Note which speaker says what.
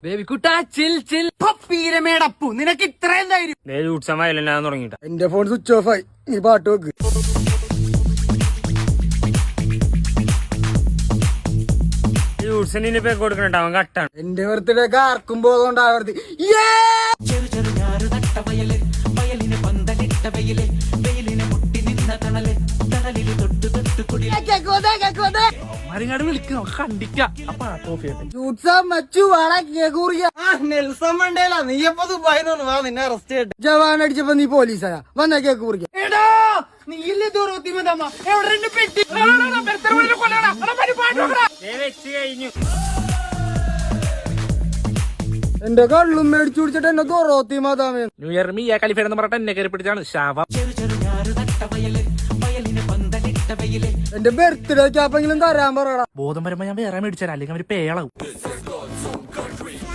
Speaker 1: ബേബിക്കുട്ടാ ചിൽ ചിൽ പപ്പീരമേടപ്പു നിനക്ക് ഇത്രയും ധൈര്യം
Speaker 2: തുടങ്ങിട്ട
Speaker 3: എന്റെ ഫോൺ സ്വിച്ച് ഓഫ് ആയി. നീ പാട്ട് വെക്ക്.
Speaker 2: കൊടുക്കണ അവൻ കട്ടാണ്.
Speaker 3: എന്റെ ബർത്ത്ഡേക്ക് ആർക്കും പോകുന്നുണ്ടാവരുത്.
Speaker 2: വിളിക്കണോ കണ്ടിക്ക
Speaker 3: നെൽസൺ മണ്ടേല നീയപ്പോ ദുബായിന്ന് വാ നിന്നെ അറസ്റ്റ് ചെയ്യട്ടെ. ജവാൻ അടിച്ചപ്പോ നീ പോലീസായാ വന്ന കേക്ക് കുറിക്കാം.
Speaker 2: കഴിഞ്ഞു.
Speaker 3: എന്റെ കള്ളും മേടിച്ചു കുടിച്ചിട്ട് എന്നെ ദോറോത്തി മാതാമേ.
Speaker 2: ന്യൂ ഇയർ മിയ ഖലീഫ എന്ന് പറഞ്ഞിട്ട് എന്നെ കയറി പിടിച്ചാണ് ശാപം.
Speaker 3: എന്റെ ബർത്ത്ഡേ ക്യാപ്പെങ്കിലും തരാൻ പറയടാ.
Speaker 2: ബോധം വരുമ്പോ ഞാൻ വേറെ മേടിച്ചാൽ അല്ലെങ്കിൽ അവര് പേളാവും.